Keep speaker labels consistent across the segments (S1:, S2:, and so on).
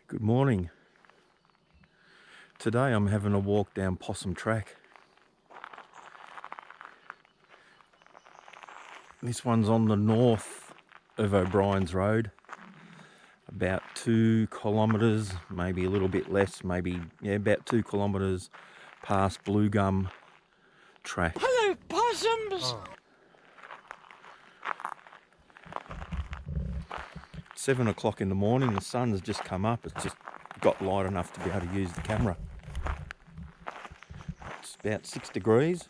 S1: Good morning. Today I'm having a walk down Possum track. This one's on the north of O'Brien's Road, about 2 kilometres, maybe a little bit less, about 2 kilometres past Bluegum track.
S2: Hello, possums! Oh.
S1: 7 o'clock in the morning, the sun's just come up. It's just got light enough to be able to use the camera. It's about 6 degrees.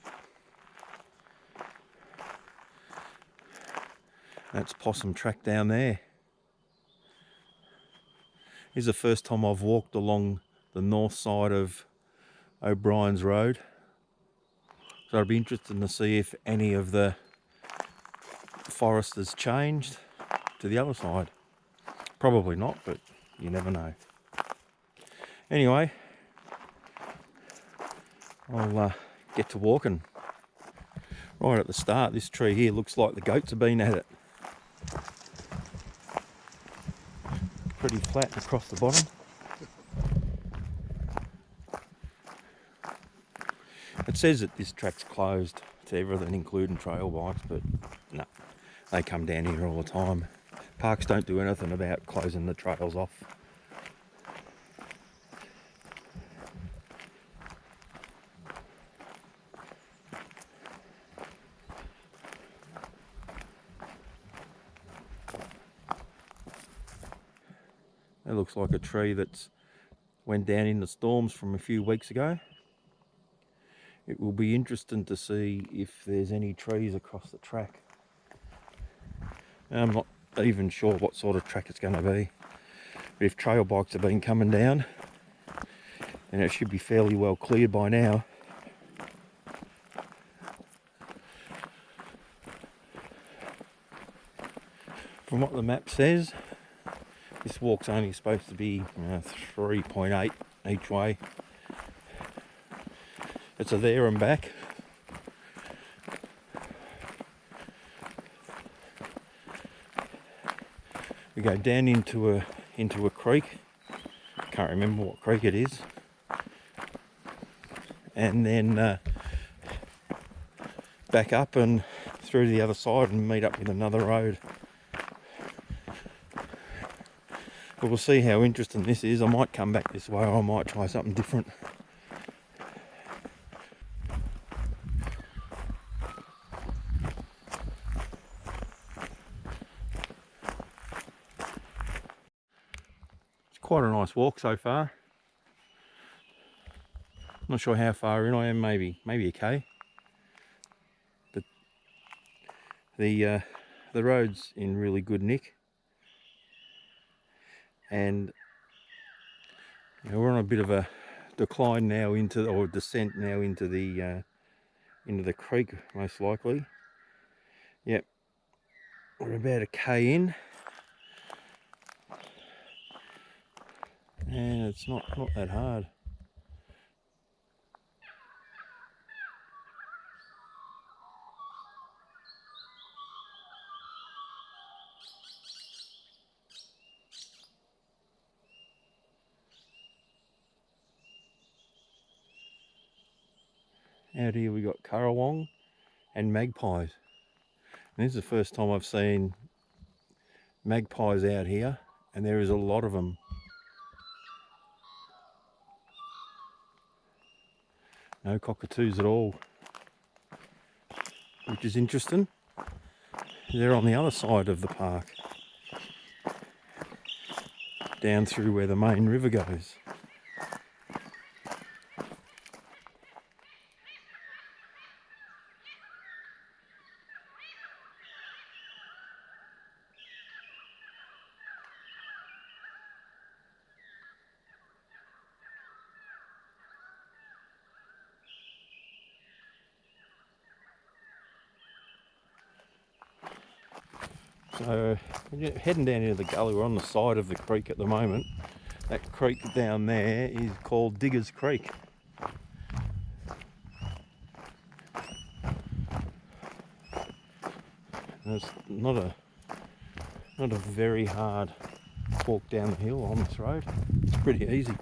S1: That's Possum track down there. This is the first time I've walked along the north side of O'Brien's Road. So I'd be interested to see if any of the forest has changed to the other side. Probably not, but you never know. Anyway, I'll get to walking. Right at the start, this tree here looks like the goats have been at it. Pretty flat across the bottom. It says that this track's closed to everything, including trail bikes, but no, they come down here all the time. Parks don't do anything about closing the trails off. It looks like a tree that's went down in the storms from a few weeks ago. It will be interesting to see if there's any trees across the track. I'm not even sure what sort of track it's going to be, but if trail bikes have been coming down, then it should be fairly well cleared by now. From what the map says, this walk's only supposed to be 3.8 each way. It's a there and back. We go down into a creek. Can't remember what creek it is. And then back up and through to the other side and meet up with another road. But we'll see how interesting this is. I might come back this way, or I might try something different. It's quite a nice walk so far. Not sure how far in I am, maybe a K. But the road's in really good nick. And we're on a bit of a decline now or descent now into the creek, most likely. Yep, we're about a K in, and it's not that hard. Out here we got currawong and magpies. And this is the first time I've seen magpies out here, and there is a lot of them. No cockatoos at all, which is interesting. They're on the other side of the park, down through where the main river goes. So we're heading down into the gully. We're on the side of the creek at the moment. That creek down there is called Diggers Creek. And it's not a very hard walk down the hill on this road. It's pretty easy.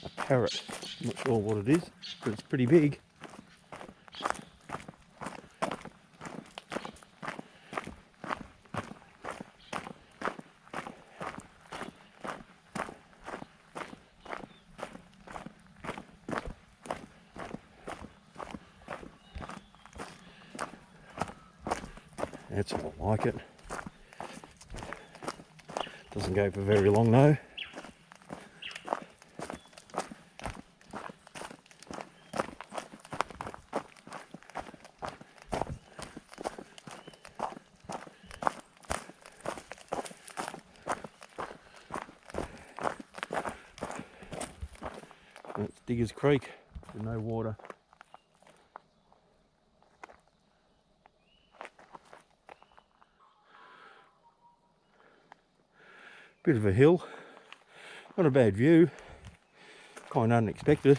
S1: A parrot. I'm not sure what it is, but it's pretty big. That's more like it. Doesn't go for very long though. That's Diggers Creek with no water. Bit of a hill, not a bad view, kind of unexpected.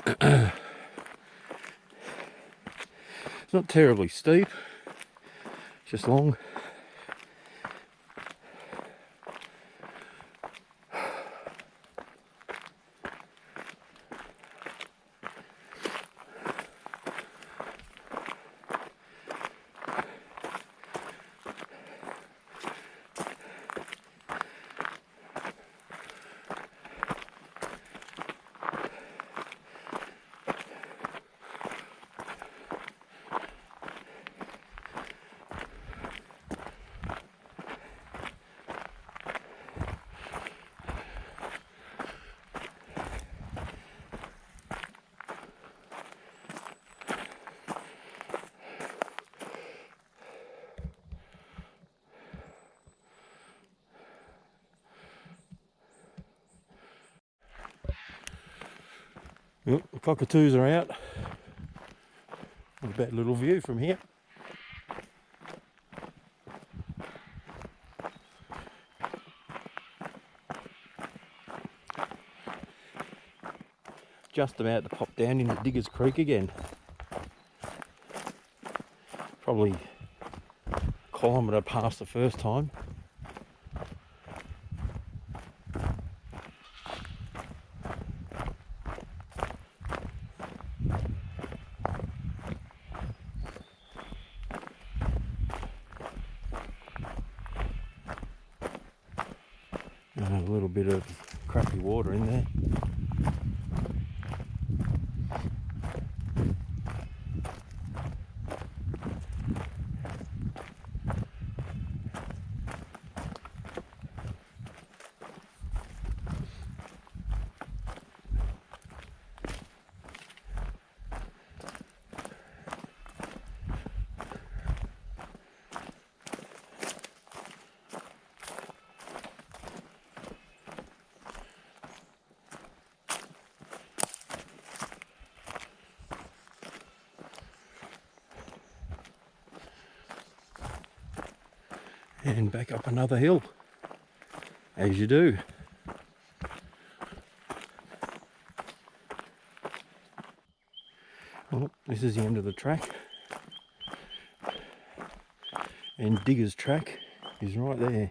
S1: It's not terribly steep, it's just long. Yep, the cockatoos are out. Not a bad little view from here. Just about to pop down into Diggers Creek again. Probably a kilometre past the first time. A little bit of crappy water in there. And back up another hill, as you do. Well, this is the end of the track, and Digger's track is right there.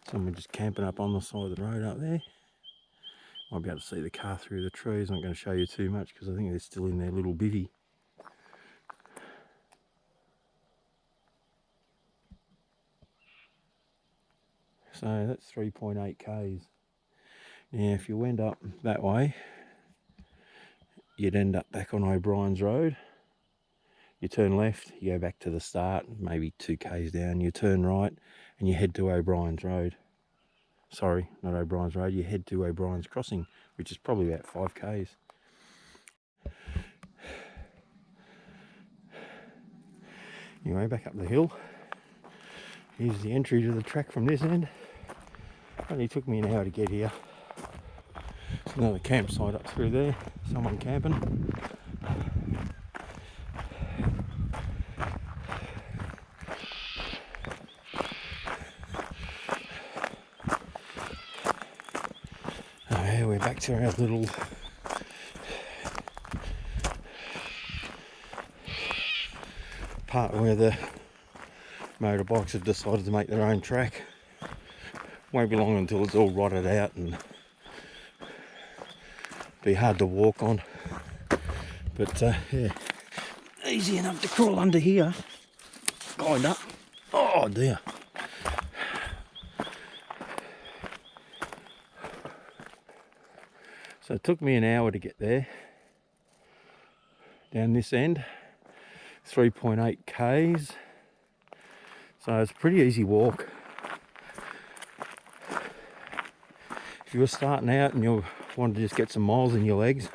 S1: Someone just camping up on the side of the road up there. Might be able to see the car through the trees. I'm not going to show you too much because I think they're still in their little bivvy. So that's 3.8 k's. Now if you went up that way, you'd end up back on O'Brien's Road. You turn left, you go back to the start, maybe 2 k's down, you turn right and you head to O'Brien's Road. Sorry, not O'Brien's Road, you head to O'Brien's Crossing, which is probably about 5 k's. Anyway, back up the hill. Here's the entry to the track from this end. Only took me an hour to get here. There's another campsite up through there, someone camping. back to our little part where the motorbikes have decided to make their own track. Won't be long until it's all rotted out and be hard to walk on. But yeah, easy enough to crawl under here. Kinda. Oh dear. So it took me an hour to get there. Down this end, 3.8 k's. So it's a pretty easy walk. If you were starting out and you wanted to just get some miles in your legs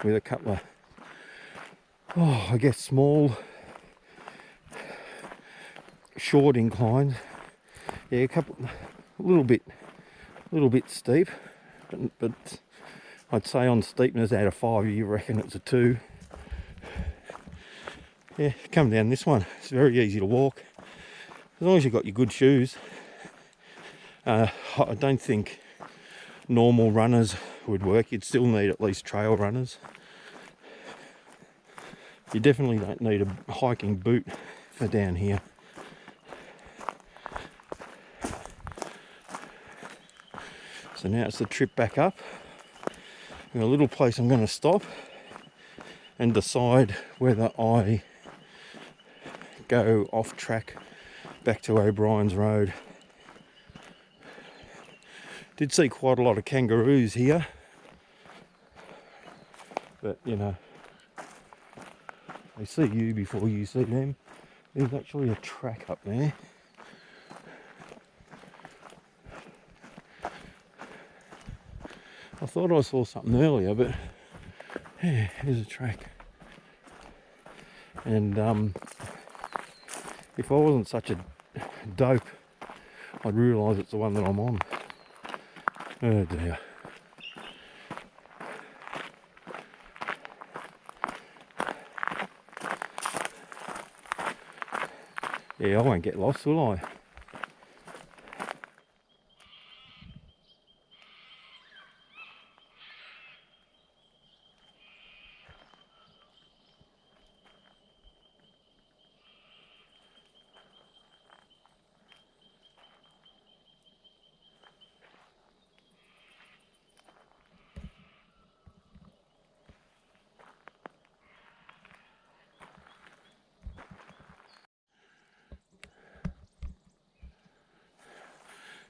S1: with a couple of, I guess, small, short inclines, yeah, a little bit steep, but I'd say on steepness out of 5, you reckon it's a 2. Yeah, come down this one. It's very easy to walk as long as you've got your good shoes. I don't think normal runners would work. You'd still need at least trail runners. You definitely don't need a hiking boot for down here. So now it's the trip back up. In a little place I'm going to stop and decide whether I go off track back to O'Brien's Road. Did see quite a lot of kangaroos here, but you know, they see you before you see them. There's actually a track up there. I thought I saw something earlier, but yeah, here's a track. And if I wasn't such a dope, I'd realise it's the one that I'm on. Oh dear. Yeah, I won't get lost, will I?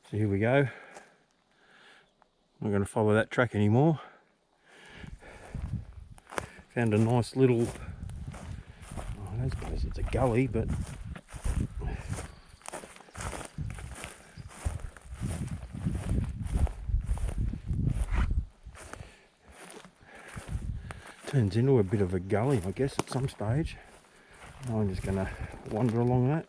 S1: So here we go. I'm not going to follow that track anymore. Found a nice little, I suppose it's a gully, but turns into a bit of a gully, I guess, at some stage. I'm just going to wander along that.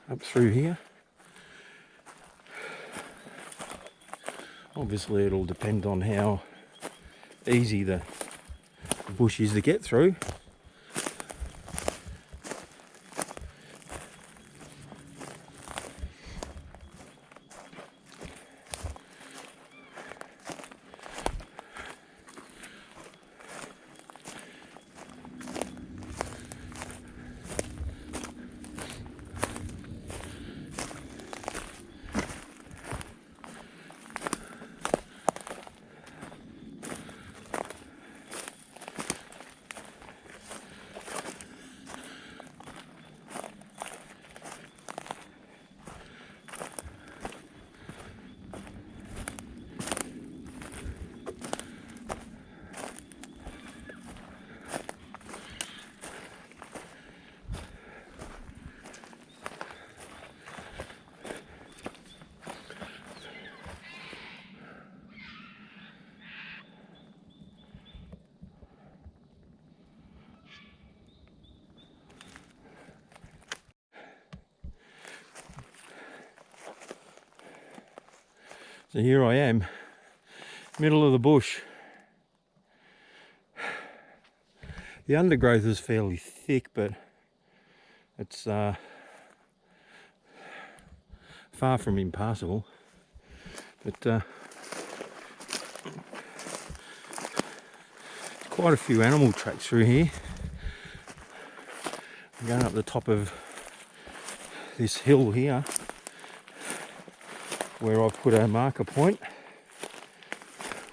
S1: Up through here. Obviously it'll depend on how easy the bush is to get through. So here I am, middle of the bush. The undergrowth is fairly thick, but it's far from impassable. But quite a few animal tracks through here. I'm going up the top of this hill here where I put a marker point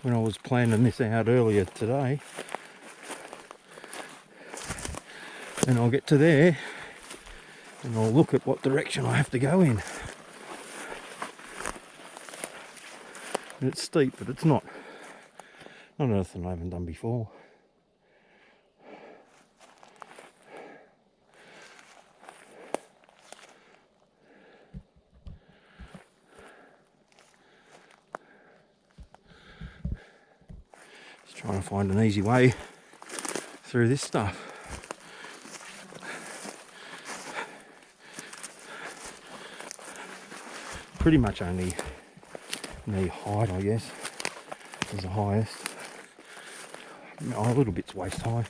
S1: when I was planning this out earlier today, and I'll get to there and I'll look at what direction I have to go in. And it's steep, but it's not anything I haven't done before. Just trying to find an easy way through this stuff. Pretty much only knee height, I guess, is the highest. A little bit's waist high.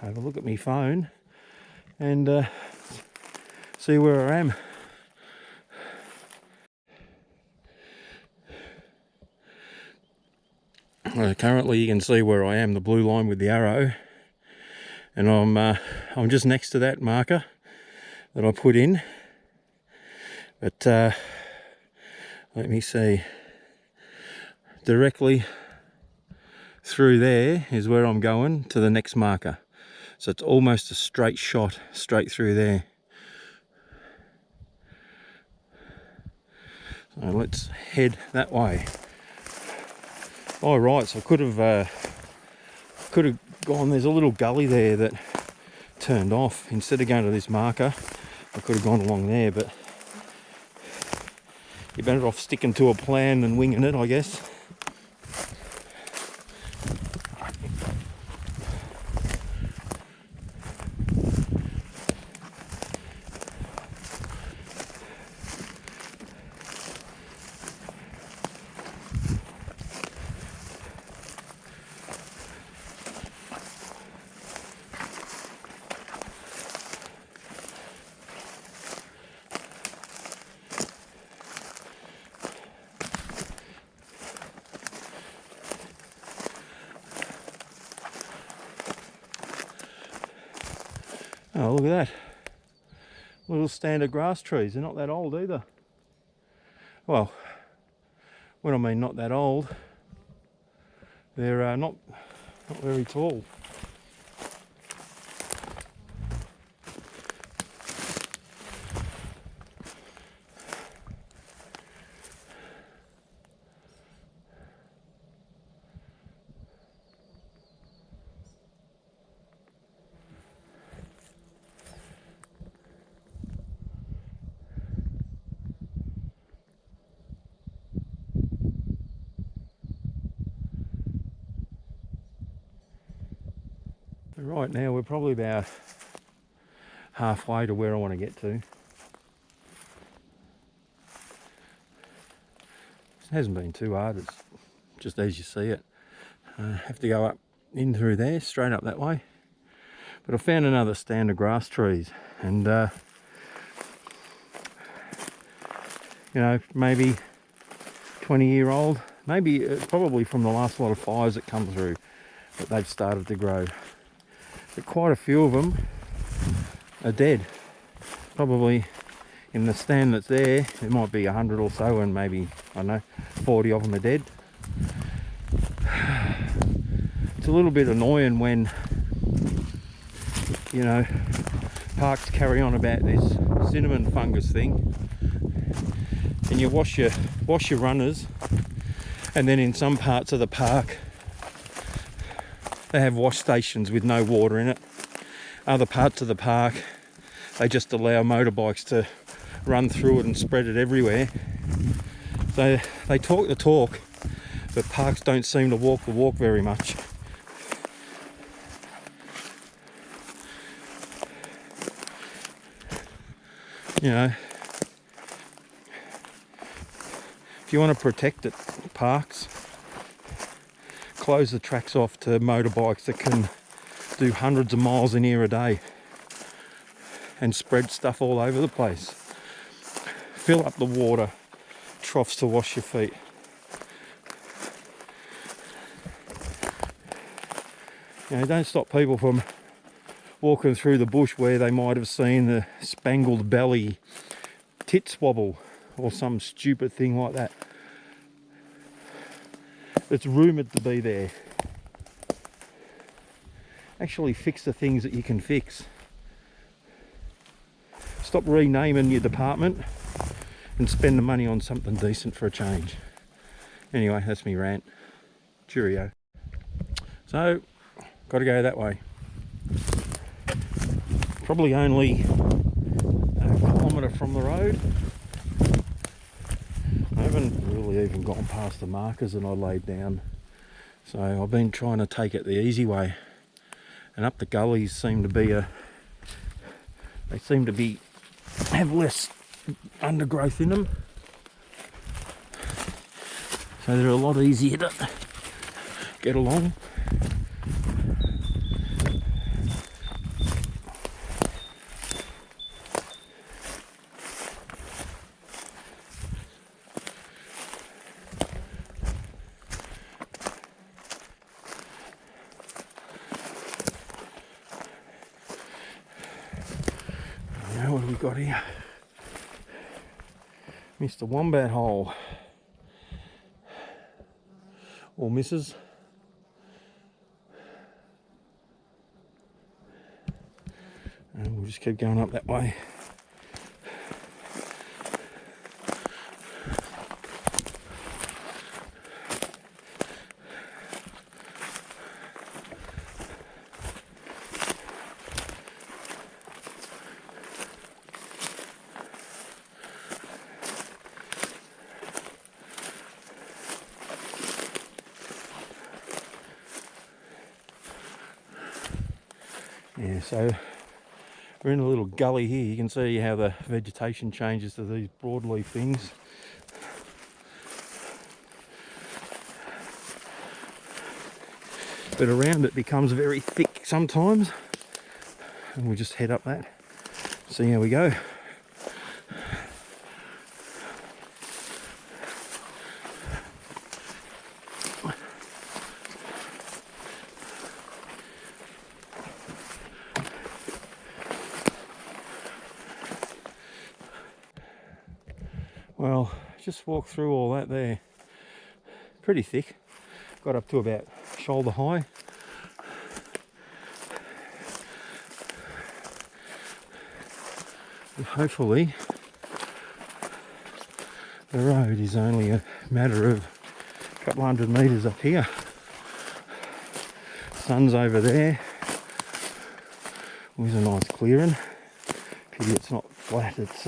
S1: Have a look at my phone and see where I am. Currently you can see where I am, the blue line with the arrow, and I'm just next to that marker that I put in. But let me see, directly through there is where I'm going to the next marker. So it's almost a straight shot straight through there. So let's head that way. Oh right, so I could have gone, there's a little gully there that turned off. Instead of going to this marker, I could have gone along there, but you're better off sticking to a plan than winging it, I guess. Oh, look at that. Little stand of grass trees. They're not that old either. Well, when I mean not that old, they're not very tall. Right now we're probably about halfway to where I want to get to. It hasn't been too hard, it's just as you see it. Have to go up in through there, straight up that way. But I found another stand of grass trees, and you know, maybe 20-year-old, maybe it's probably from the last lot of fires that come through that they've started to grow. But quite a few of them are dead. Probably in the stand that's there might be 100 or so, and maybe, I don't know, 40 of them are dead. It's a little bit annoying when, you know, parks carry on about this cinnamon fungus thing, and you wash your runners, and then in some parts of the park they have wash stations with no water in it. Other parts of the park, they just allow motorbikes to run through it and spread it everywhere. So they talk the talk, but parks don't seem to walk the walk very much. You know, if you want to protect it, parks, close the tracks off to motorbikes that can do hundreds of miles in here a day and spread stuff all over the place. Fill up the water troughs to wash your feet. You know, don't stop people from walking through the bush where they might have seen the spangled belly tit swabble or some stupid thing like that. It's rumoured to be there. Actually fix the things that you can fix. Stop renaming your department and spend the money on something decent for a change. Anyway, that's me rant. Cheerio. So, got to go that way. Probably only a kilometre from the road. I haven't really even gone past the markers that I laid down. So I've been trying to take it the easy way. And up the gullies seem to be have less undergrowth in them. So they're a lot easier to get along. Now what have we got here? Mr. Wombat Hole. Or Mrs. And we'll just keep going up that way. Yeah, so we're in a little gully here. You can see how the vegetation changes to these broadleaf things. But around it becomes very thick sometimes. And we'll just head up that, see how we go. Well, just walked through all that there. Pretty thick. Got up to about shoulder high. And hopefully the road is only a matter of a couple hundred metres up here. Sun's over there. There's a nice clearing. Pity it's not flat. It's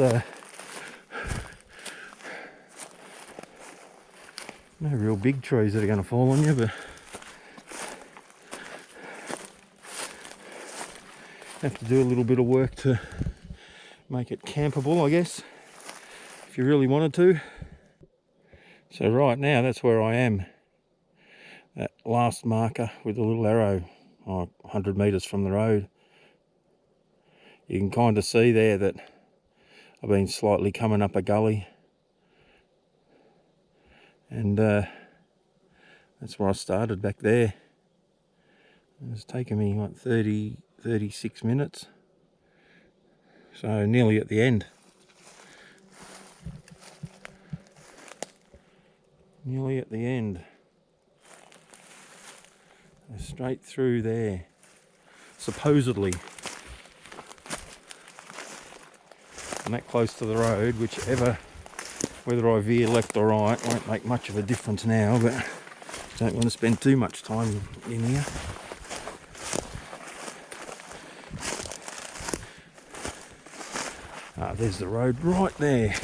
S1: no real big trees that are going to fall on you, but have to do a little bit of work to make it campable, I guess, if you really wanted to. So right now, that's where I am. That last marker with the little arrow, 100 metres from the road. You can kind of see there that I've been slightly coming up a gully. And that's where I started back there. It's taken me like 36 minutes. So nearly at the end. Nearly at the end. Straight through there. Supposedly. And that close to the road, whether I veer left or right won't make much of a difference now, but don't want to spend too much time in here. Ah, there's the road right there.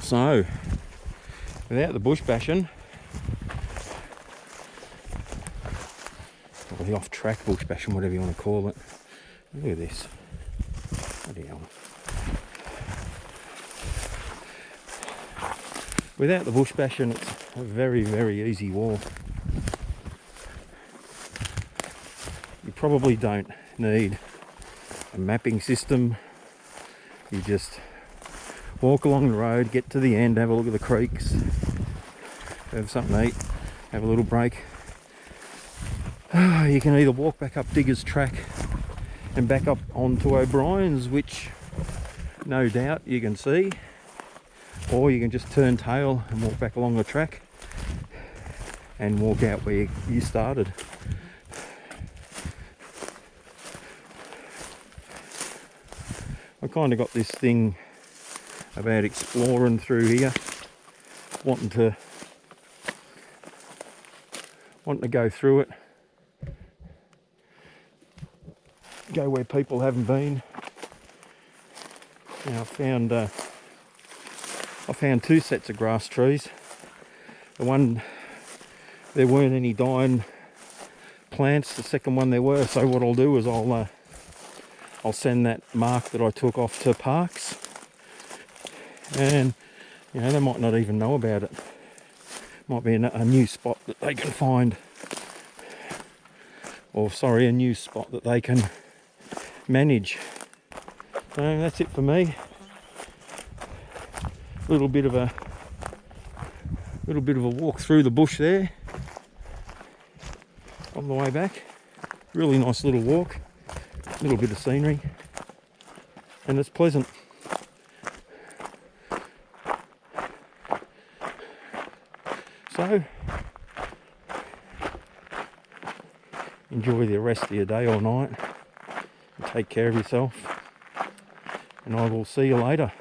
S1: So, without the bush bashing, or the off-track bush bashing, whatever you want to call it, look at this. Bloody hell. Without the bush bashing, it's a very, very easy walk. You probably don't need a mapping system. You just walk along the road, get to the end, have a look at the creeks, have something to eat, have a little break. You can either walk back up Digger's Track and back up onto O'Brien's, which no doubt you can see, or you can just turn tail and walk back along the track and walk out where you started. I kind of got this thing about exploring through here, wanting to go through it, go where people haven't been. Now I found two sets of grass trees. The one, there weren't any dying plants. The second one there were. So what I'll do is I'll send that mark that I took off to Parks, and you know, they might not even know about it. Might be a new spot that they can find, or sorry, a new spot that they can manage. So that's it for me. A little bit of a walk through the bush there on the way back. Really nice little walk, a little bit of scenery, and it's pleasant. So enjoy the rest of your day or night, and take care of yourself, and I will see you later.